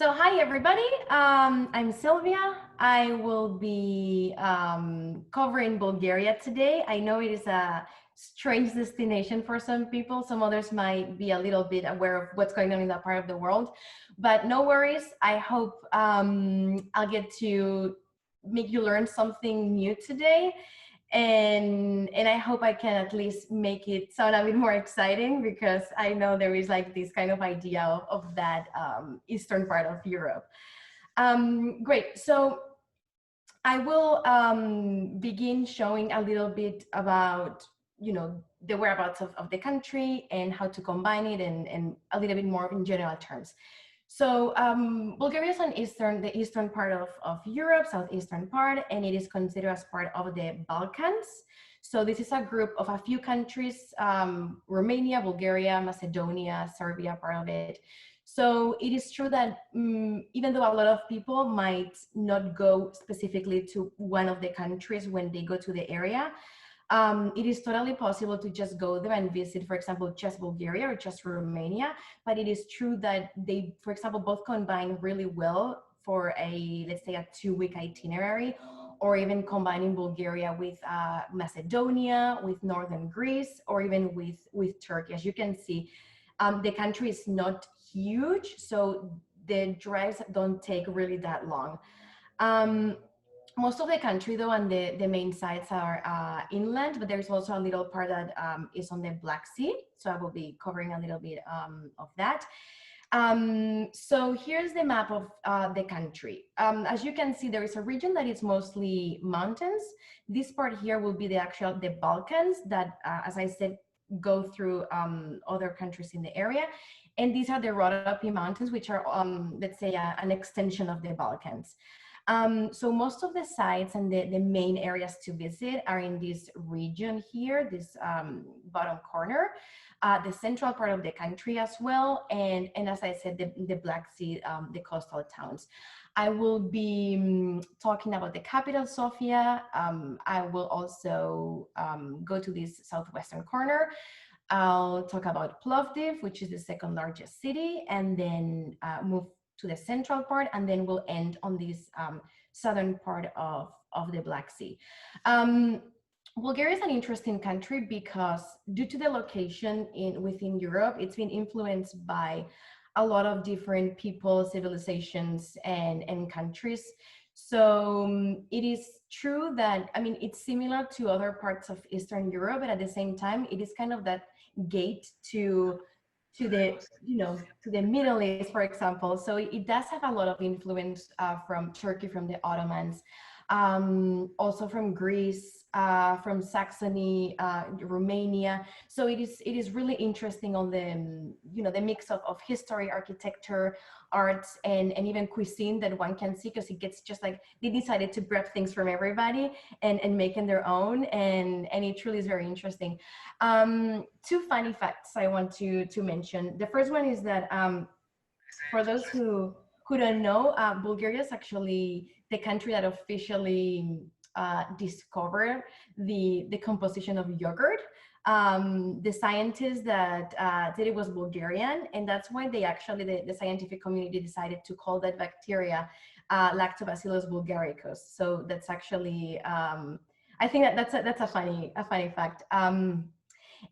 Hi everybody, I'm Silvia. I will be covering Bulgaria today. I know it is a strange destination for some people. Some others might be a little bit aware of what's going on in that part of the world, but no worries. I hope I'll get to make you learn something new today. And I hope I can at least make it sound a bit more exciting, because I know there is like this kind of idea of that eastern part of Europe. Great. So I will begin showing a little bit about, the whereabouts of the country and how to combine it, and a little bit more in general terms. So Bulgaria is the eastern part of Europe, southeastern part, and it is considered as part of the Balkans. So this is a group of a few countries, Romania, Bulgaria, Macedonia, Serbia, part of it. So it is true that even though a lot of people might not go specifically to one of the countries when they go to the area, it is totally possible to just go there and visit, for example, just Bulgaria or just Romania. But it is true that they, for example, both combine really well for a, let's say, a 2-week itinerary, or even combining Bulgaria with Macedonia, with northern Greece, or even with Turkey. As you can see, the country is not huge, so the drives don't take really that long. Most of the country, though, and the main sites are inland, but there's also a little part that is on the Black Sea. So I will be covering a little bit of that. So here's the map of the country. As you can see, there is a region that is mostly mountains. This part here will be the Balkans that, as I said, go through other countries in the area. And these are the Rhodope Mountains, which are, let's say, an extension of the Balkans. So most of the sites and the main areas to visit are in this region here, this bottom corner, the central part of the country as well, and as I said, the Black Sea, the coastal towns. I will be talking about the capital, Sofia. I will also go to this southwestern corner. I'll talk about Plovdiv, which is the second largest city, and then move to the central part, and then we'll end on this southern part of the Black Sea. Bulgaria is an interesting country because, due to the location within Europe, it's been influenced by a lot of different people, civilizations, and countries. So it is true that, I mean, it's similar to other parts of Eastern Europe, but at the same time, it is kind of that gate to the, to the Middle East, for example. So it does have a lot of influence from Turkey, from the Ottomans, also from Greece, from Saxony, Romania. So it is really interesting on the, the mix of history, architecture, arts, and even cuisine that one can see, because it gets just like, they decided to grab things from everybody and make them their own, and it truly is very interesting. Two funny facts I want to mention. The first one is that for those who don't know, Bulgaria is actually the country that officially discovered the composition of yogurt. The scientist that did it was Bulgarian, and that's why they actually, the scientific community decided to call that bacteria Lactobacillus bulgaricus. So that's actually, I think that's a funny fact.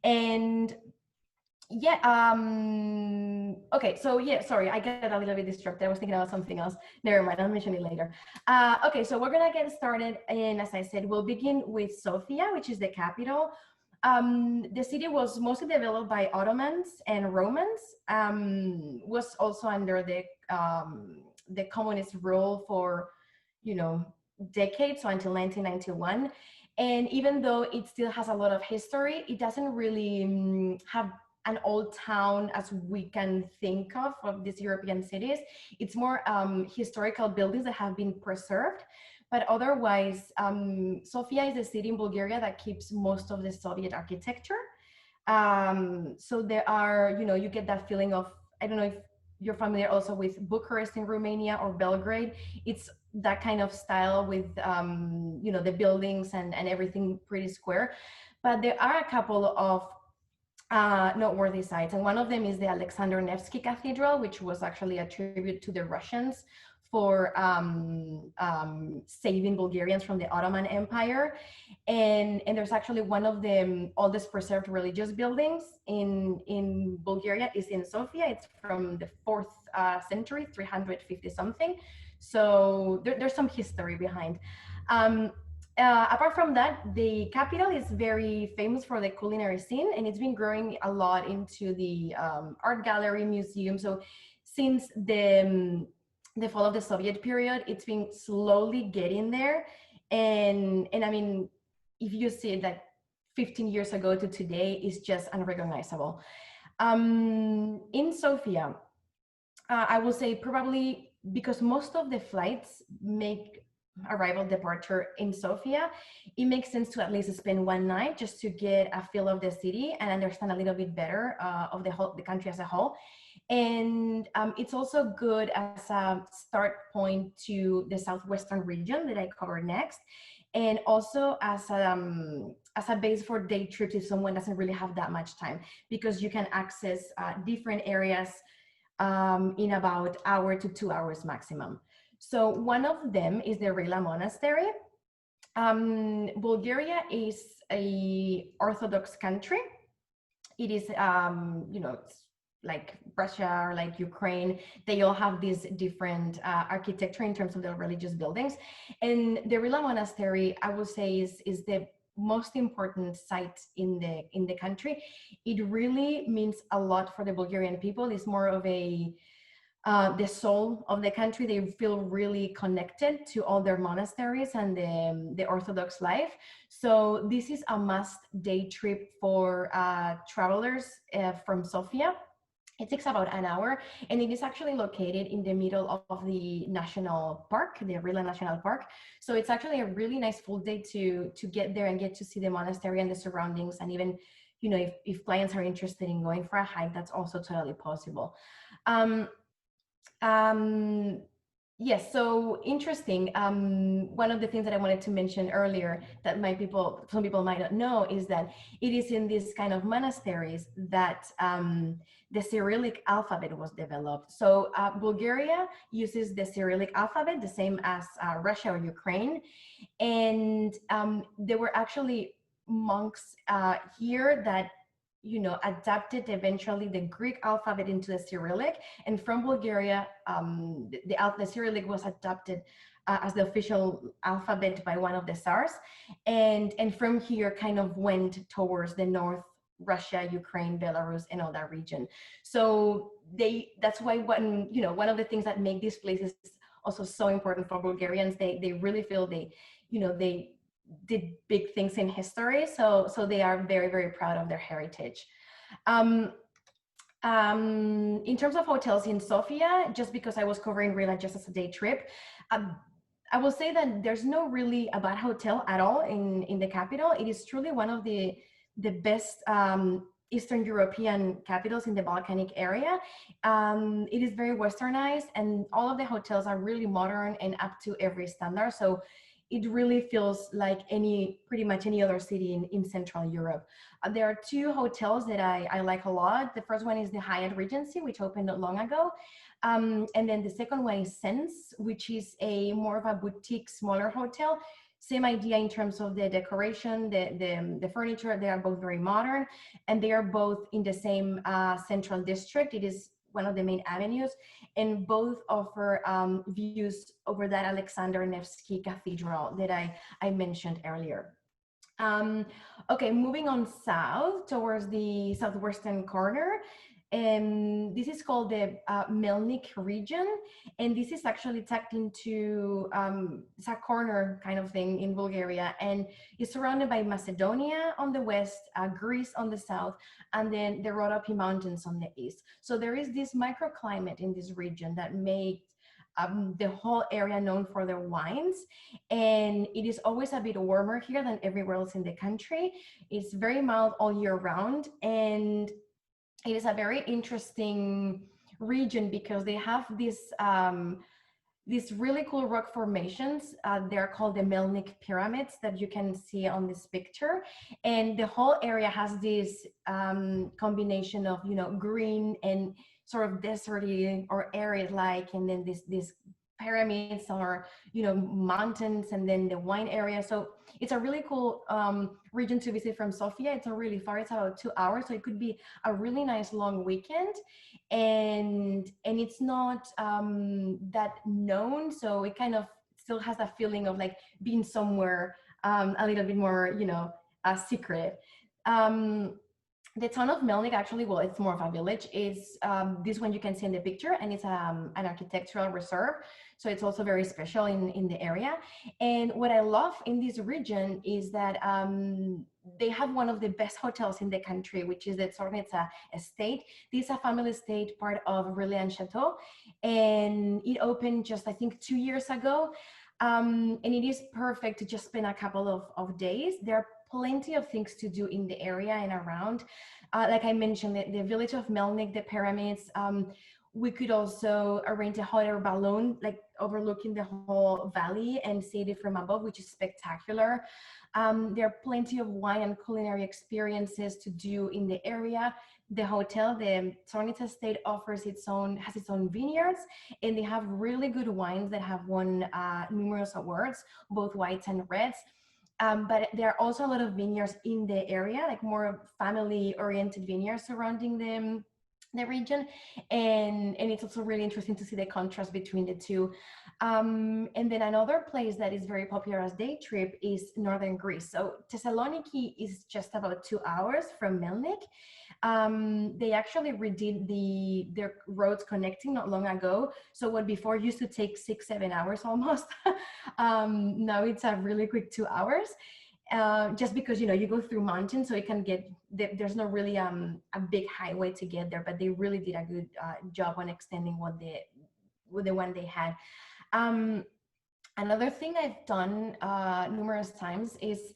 And yeah, okay, so yeah, sorry, I got a little bit distracted. I was thinking about something else. Never mind, I'll mention it later. Okay, so we're gonna get started, and as I said, we'll begin with Sofia, which is the capital. The city was mostly developed by Ottomans and Romans, was also under the communist rule for, decades, so until 1991. And even though it still has a lot of history, it doesn't really have an old town as we can think of these European cities. It's more historical buildings that have been preserved. But otherwise, Sofia is a city in Bulgaria that keeps most of the Soviet architecture. So there are, you get that feeling of, I don't know if you're familiar also with Bucharest in Romania or Belgrade. It's that kind of style with, the buildings and everything pretty square. But there are a couple of noteworthy sites. And one of them is the Alexander Nevsky Cathedral, which was actually a tribute to the Russians for saving Bulgarians from the Ottoman Empire. And there's actually one of the oldest preserved religious buildings in Bulgaria is in Sofia. It's from the 4th century, 350 something. So there's some history behind. Um, Apart from that, the capital is very famous for the culinary scene, and it's been growing a lot into the art gallery, museum. So since the fall of the Soviet period, it's been slowly getting there. And I mean, if you see it like 15 years ago to today, is just unrecognizable. In Sofia, I will say probably because most of the flights make arrival departure in Sofia, it makes sense to at least spend one night just to get a feel of the city and understand a little bit better of the country as a whole. And it's also good as a start point to the southwestern region that I cover next, and also as a base for day trips if someone doesn't really have that much time, because you can access different areas in about hour to 2 hours maximum. So one of them is the RILA monastery. Bulgaria is a Orthodox country. It is, it's like Russia or like Ukraine. They all have these different architecture in terms of their religious buildings. And the RILA monastery, I would say, is the most important site in the country. It really means a lot for the Bulgarian people. It's more of the soul of the country. They feel really connected to all their monasteries and the Orthodox life. So this is a must day trip for travelers from Sofia. It takes about an hour, and it is actually located in the middle of the national park, the RILA National Park. So it's actually a really nice full day to get there and get to see the monastery and the surroundings. And even, if clients are interested in going for a hike, that's also totally possible. Yes, so interesting. One of the things that I wanted to mention earlier that some people might not know, is that it is in these kind of monasteries that the Cyrillic alphabet was developed. So Bulgaria uses the Cyrillic alphabet, the same as Russia or Ukraine. And there were actually monks here that adapted eventually the Greek alphabet into the Cyrillic. And from Bulgaria, the Cyrillic was adopted as the official alphabet by one of the Tsars. And from here kind of went towards the north, Russia, Ukraine, Belarus, and all that region. So that's why one of the things that make these places also so important for Bulgarians, they really feel they did big things in history. So they are very, very proud of their heritage. In terms of hotels in Sofia, just because I was covering RILA just as a day trip, I will say that there's no really a bad hotel at all in the capital. It is truly one of the best Eastern European capitals in the Balkanic area. It is very westernized, and all of the hotels are really modern and up to every standard. So it really feels like pretty much any other city in Central Europe. There are two hotels that I like a lot. The first one is the Hyatt Regency, which opened not long ago. And then the second one is Sense, which is more of a boutique, smaller hotel. Same idea in terms of the decoration, the furniture. They are both very modern, and they are both in the same central district. It is one of the main avenues, and both offer views over that Alexander Nevsky Cathedral that I mentioned earlier. Okay, moving on south towards the southwestern corner. This is called the MELNIK region, and this is actually tucked into it's a corner kind of thing in Bulgaria, and it's surrounded by Macedonia on the west, Greece on the south, and then the Rhodope Mountains on the east. So there is this microclimate in this region that makes the whole area known for their wines, and it is always a bit warmer here than everywhere else in the country. It's very mild all year round, and it is a very interesting region because they have this these really cool rock formations. They're called the Melnik pyramids that you can see on this picture. And the whole area has this combination of, you know, green and sort of deserty or arid like, and then this pyramids or, you know, mountains, and then the wine area. So it's a really cool region to visit from Sofia. It's not really far, it's about 2 hours, so it could be a really nice long weekend. And it's not that known, so it kind of still has that feeling of like being somewhere a little bit more, you know, secret. um, the town of Melnik, actually, well, it's more of a village. It's this one you can see in the picture, and it's an architectural reserve. So it's also very special in the area. And what I love in this region is that they have one of the best hotels in the country, which is the Zornica estate. This is a family estate, part of RILA Chateau, and it opened just, I think, 2 years ago. And it is perfect to just spend a couple of days. There are plenty of things to do in the area and around. Like I mentioned, the village of Melnik, the pyramids. We could also arrange a hot air balloon, like overlooking the whole valley and see it from above, which is spectacular. There are plenty of wine and culinary experiences to do in the area. The hotel, the Zornica Estate, has its own vineyards, and they have really good wines that have won numerous awards, both whites and reds. But there are also a lot of vineyards in the area, like more family-oriented vineyards surrounding them, the region, and it's also really interesting to see the contrast between the two. And then another place that is very popular as day trip is northern Greece. So Thessaloniki is just about 2 hours from Melnik. They actually redid their roads connecting not long ago. So what before used to take 6-7 hours almost, now it's a really quick 2 hours. Just because, you know, you go through mountains, so it can get there's not really a big highway to get there, but they really did a good job on extending the one they had. Another thing I've done numerous times is,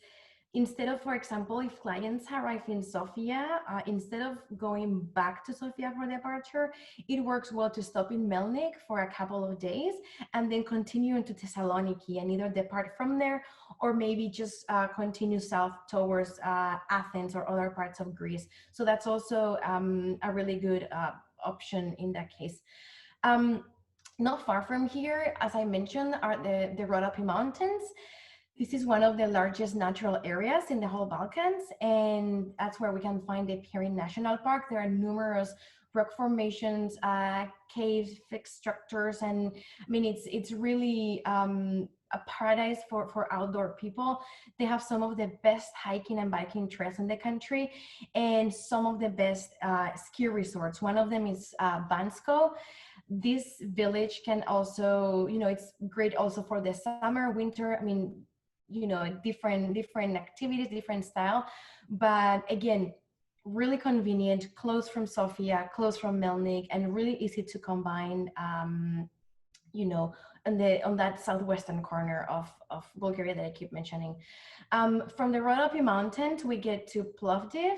instead of, for example, if clients arrive in Sofia, instead of going back to Sofia for departure, it works well to stop in Melnik for a couple of days and then continue into Thessaloniki and either depart from there or maybe just continue south towards Athens or other parts of Greece. So that's also a really good option in that case. Not far from here, as I mentioned, are the Rhodope Mountains. This is one of the largest natural areas in the whole Balkans, and that's where we can find the Pirin National Park. There are numerous rock formations, caves, fixed structures, and I mean, it's really a paradise for outdoor people. They have some of the best hiking and biking trails in the country, and some of the best ski resorts. One of them is Bansko. This village can also, you know, it's great also for the summer, winter. I mean, you know, different activities, different style, but again, really convenient, close from Sofia, close from Melnik, and really easy to combine, you know, on that southwestern corner of Bulgaria that I keep mentioning. From the Rhodope Mountains, we get to Plovdiv.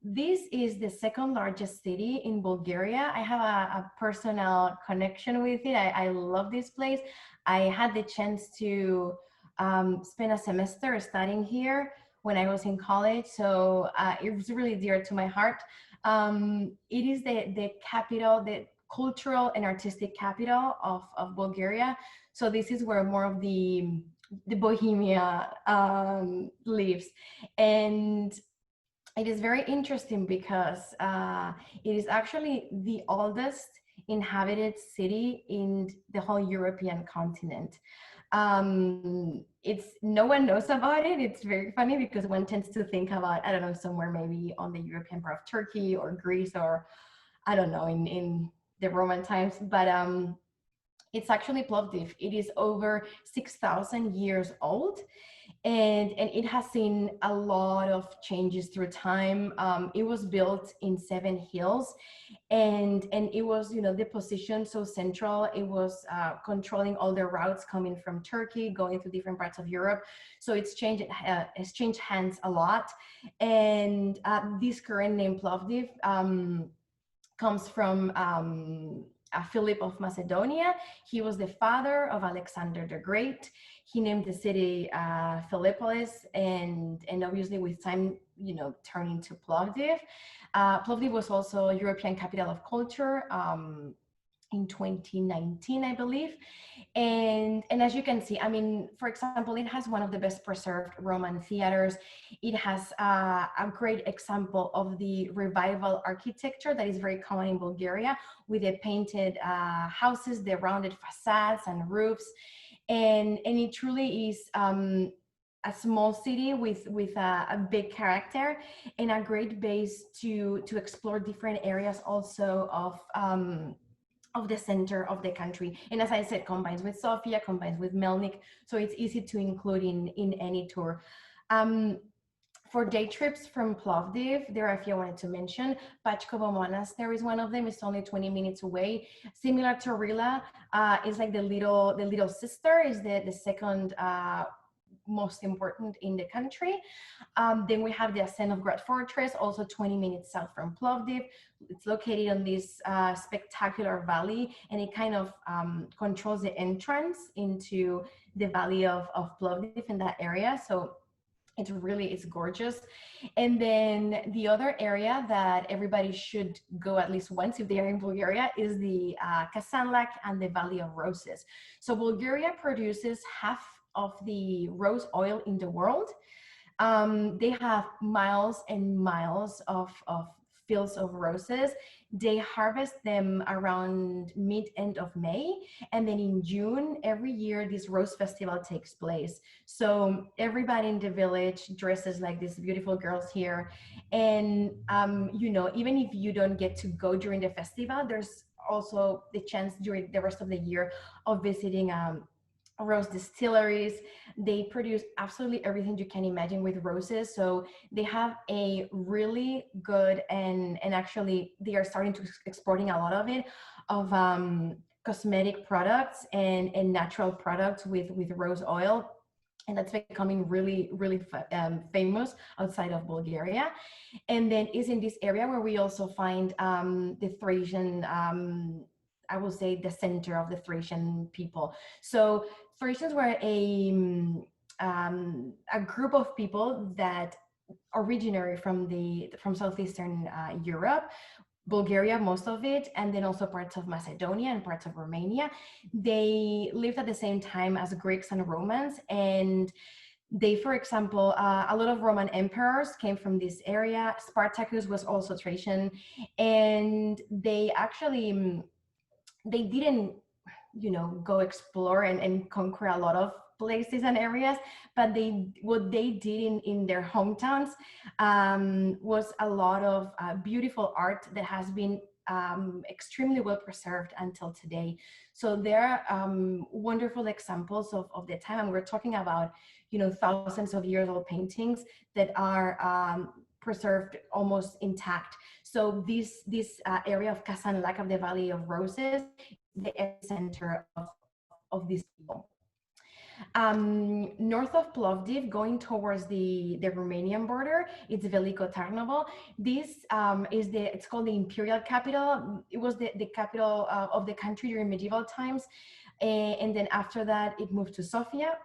This is the second largest city in Bulgaria. I have a personal connection with it. I love this place. I had the chance to spend a semester studying here when I was in college, so it was really dear to my heart. It is the capital, the cultural and artistic capital of Bulgaria. So this is where more of the bohemia lives, and it is very interesting because it is actually the oldest inhabited city in the whole European continent. It's no one knows about it. It's very funny because one tends to think about, I don't know, somewhere maybe on the European part of Turkey or Greece, or I don't know, in the Roman times, but it's actually Plovdiv. It is over 6,000 years old. And it has seen a lot of changes through time. It was built in 7 hills, and it was, you know, the position so central. It was controlling all the routes coming from Turkey, going to different parts of Europe. So it's changed hands a lot. And this current name Plovdiv comes from Philip of Macedonia. He was the father of Alexander the Great. He named the city Philippolis, and obviously with time, turned into Plovdiv. Plovdiv was also European Capital of Culture in 2019, I believe. And as you can see, I mean, for example, it has one of the best preserved Roman theaters. It has a great example of the revival architecture that is very common in Bulgaria, with the painted houses, the rounded facades and roofs. And it truly is a small city with a big character, and a great base to explore different areas also of the center of the country. And as I said, combines with Sofia, combines with Melnik, so it's easy to include in any tour. For day trips from Plovdiv, there are a few I wanted to mention. Pachkovo Monastery is one of them. It's only 20 minutes away. Similar to RILA, is like the little sister, is the second most important in the country. Then we have the Asenograd Fortress, also 20 minutes south from Plovdiv. It's located on this spectacular valley, and it kind of controls the entrance into the valley of Plovdiv in that area. So it's gorgeous. And then the other area that everybody should go at least once if they are in Bulgaria is the Kasanlak and the Valley of Roses. So Bulgaria produces half of the rose oil in the world. They have miles and miles of fields of roses. They harvest them around mid-end of May, and then in June every year this rose festival takes place. So everybody in the village dresses like these beautiful girls here, and even if you don't get to go during the festival, there's also the chance during the rest of the year of visiting rose distilleries. They produce absolutely everything you can imagine with roses. So they have a really good, and actually they are starting to exporting a lot of it, of cosmetic products and natural products with rose oil. And that's becoming really, really famous outside of Bulgaria. And then is in this area where we also find the Thracian, I will say the center of the Thracian people. So Thracians were a group of people that originary from southeastern Europe, Bulgaria, most of it, and then also parts of Macedonia and parts of Romania. They lived at the same time as Greeks and Romans, and they, for example, a lot of Roman emperors came from this area. Spartacus was also Thracian, and they actually they didn't go explore and conquer a lot of places and areas, but what they did in their hometowns was a lot of beautiful art that has been extremely well preserved until today. So there are wonderful examples of the time, and we're talking about thousands of years old paintings that are preserved almost intact. So this area of Kasanlak, of the Valley of Roses, the epicenter of these people. North of Plovdiv, going towards the Romanian border, it's Veliko Tarnovo. This it's called the imperial capital. It was the capital of the country during medieval times, and then after that it moved to Sofia.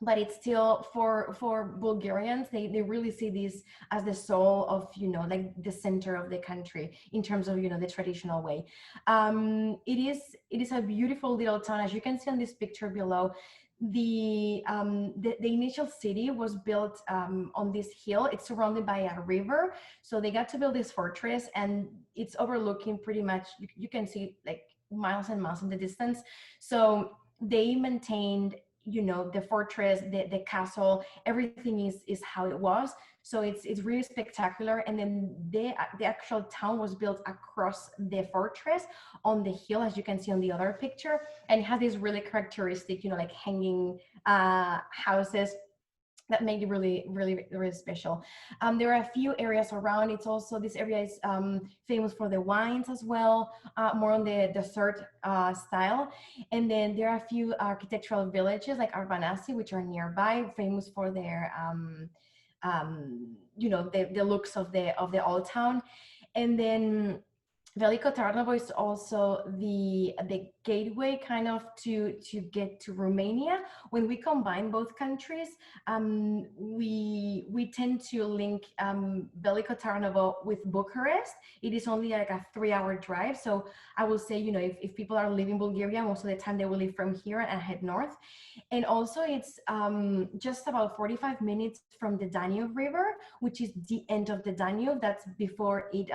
But it's still, for Bulgarians, they really see this as the soul of like the center of the country in terms of the traditional way. It is a beautiful little town, as you can see on this picture below. The initial city was built on this hill. It's surrounded by a river, so they got to build this fortress, and it's overlooking pretty much, you can see like miles and miles in the distance. So they maintained the fortress, the castle, everything is how it was. So it's really spectacular. And then the actual town was built across the fortress on the hill, as you can see on the other picture, and it has this really characteristic like hanging houses that make it really, really, really special. There are a few areas around. It's also, this area is famous for the wines as well, more on the dessert style. And then there are a few architectural villages like Arvanasi, which are nearby, famous for their, the looks of the old town. And then Veliko Tarnovo is also the gateway kind of to get to Romania. When we combine both countries, we tend to link Veliko Tarnovo with Bucharest. It is only like a 3-hour drive. So I will say, you know, if people are leaving Bulgaria, most of the time they will leave from here and head north. And also it's just about 45 minutes from the Danube River, which is the end of the Danube. That's before it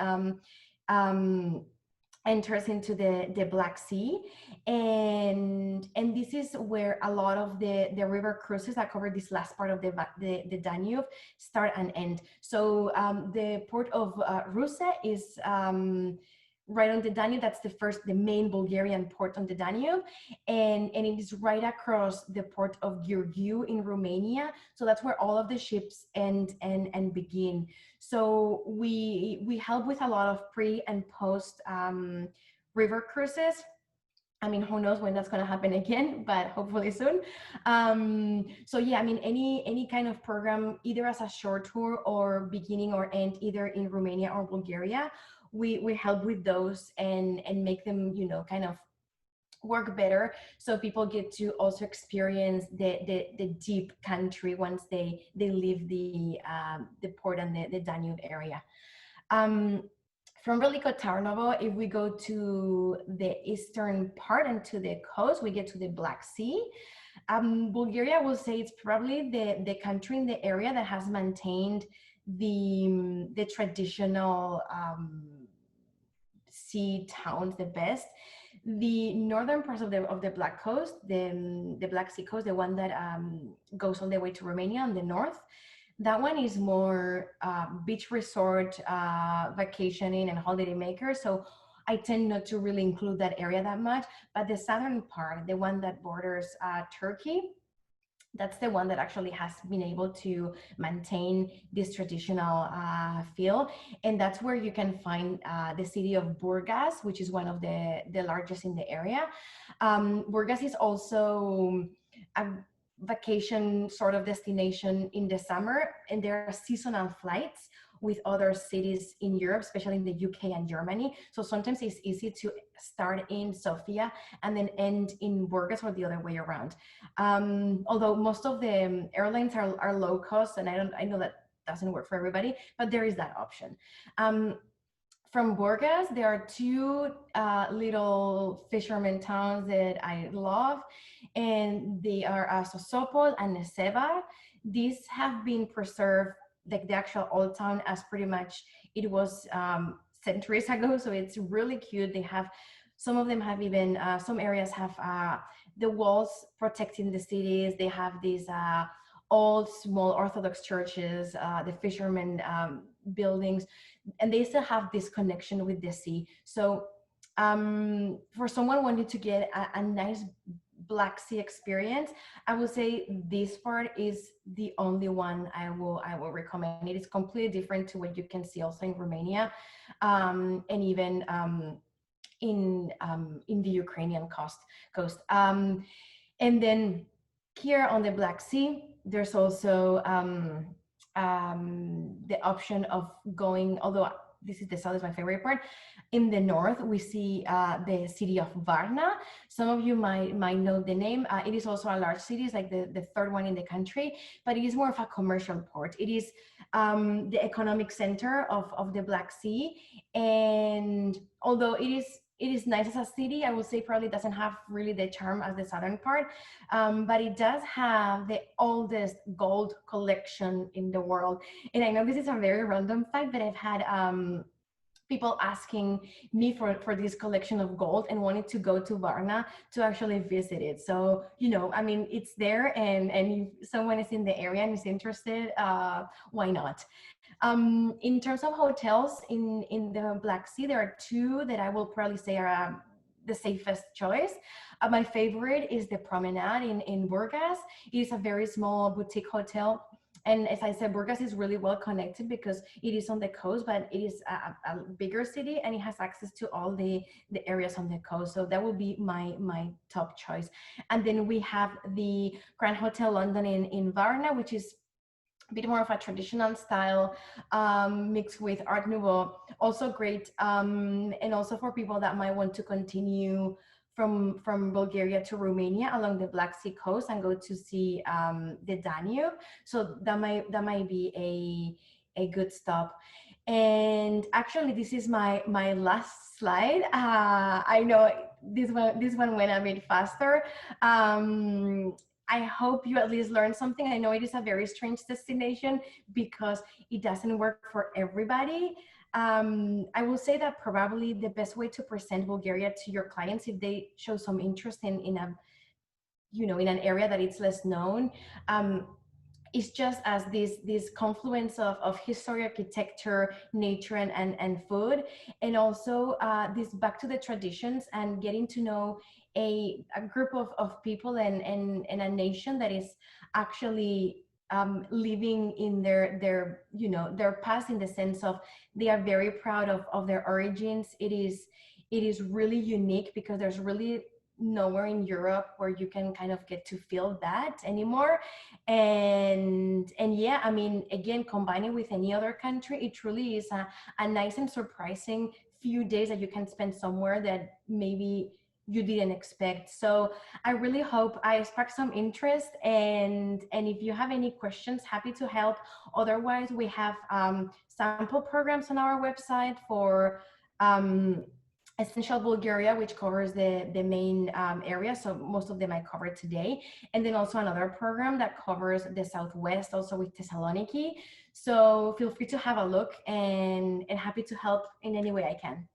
um, enters into the Black Sea, and this is where a lot of the river cruises that cover this last part of the Danube start and end. So the port of Ruse is right on the Danube. That's the main Bulgarian port on the Danube, and it is right across the port of Giurgiu in Romania. So that's where all of the ships end and begin. So we help with a lot of pre and post river cruises. I mean, who knows when that's going to happen again, but hopefully soon. So yeah, I mean, any kind of program, either as a short tour or beginning or end, either in Romania or Bulgaria, we help with those and make them, you know, kind of work better, so people get to also experience the deep country once they leave the port and the Danube area. From Veliko Tarnovo, if we go to the eastern part and to the coast, we get to the Black Sea. Bulgaria, will say it's probably the country in the area that has maintained the traditional sea towns the best. The northern parts of the Black Coast, the Black Sea coast, the one that goes all the way to Romania on the north, that one is more beach resort, vacationing and holiday makers. So I tend not to really include that area that much. But the southern part, the one that borders Turkey, that's the one that actually has been able to maintain this traditional feel. And that's where you can find the city of Burgas, which is one of the largest in the area. Burgas is also a vacation sort of destination in the summer, and there are seasonal flights with other cities in Europe, especially in the UK and Germany. So sometimes it's easy to start in Sofia and then end in Burgas, or the other way around. Although most of the airlines are low cost, and I know that doesn't work for everybody, but there is that option. From Burgas, there are two little fishermen towns that I love, and they are Sosopol and Nesevar. These have been preserved, like the actual old town, as pretty much it was centuries ago. So it's really cute. They have, some of them have even, some areas have the walls protecting the cities. They have these old small Orthodox churches, the fishermen buildings, and they still have this connection with the sea. So for someone wanting to get a nice Black Sea experience, I would say this part is the only one I will recommend. It is completely different to what you can see also in Romania, and even in the Ukrainian coast. And then here on the Black Sea, there's also the option of going, although this is the south is my favorite part. In the north, we see the city of Varna. Some of you might know the name. It is also a large city. It's like the third one in the country, but it is more of a commercial port. It is the economic center of the Black Sea. And although it is nice as a city, I would say probably doesn't have really the charm as the southern part, but it does have the oldest gold collection in the world. And I know this is a very random fact, but I've had people asking me for this collection of gold and wanted to go to Varna to actually visit it. So, you know, I mean, it's there, and if someone is in the area and is interested, why not? In terms of hotels in the Black Sea, there are two that I will probably say are the safest choice. My favorite is the Promenade in Burgas. It is a very small boutique hotel. And as I said, Burgas is really well connected because it is on the coast, but it is a bigger city, and it has access to all the areas on the coast. So that would be my top choice. And then we have the Grand Hotel London in Varna, which is a bit more of a traditional style, mixed with Art Nouveau. Also great, and also for people that might want to continue from Bulgaria to Romania along the Black Sea coast and go to see the Danube. So that might be a good stop. And actually, this is my last slide. I know this one went a bit faster. I hope you at least learned something. I know it is a very strange destination because it doesn't work for everybody. I will say that probably the best way to present Bulgaria to your clients, if they show some interest in a, in an area that it's less known, um, it's just as this confluence of history, architecture, nature, and food, and also this back to the traditions and getting to know a group of people and a nation that is actually living in their past, in the sense of they are very proud of their origins. It is really unique because there's really nowhere in Europe where you can kind of get to feel that anymore. And yeah, I mean, again, combining with any other country, it truly is a nice and surprising few days that you can spend somewhere that maybe you didn't expect. So I really hope I sparked some interest, and if you have any questions, happy to help. Otherwise, we have sample programs on our website for um, Essential Bulgaria, which covers the main area. So most of them I covered today. And then also another program that covers the Southwest, also with Thessaloniki. So feel free to have a look, and happy to help in any way I can.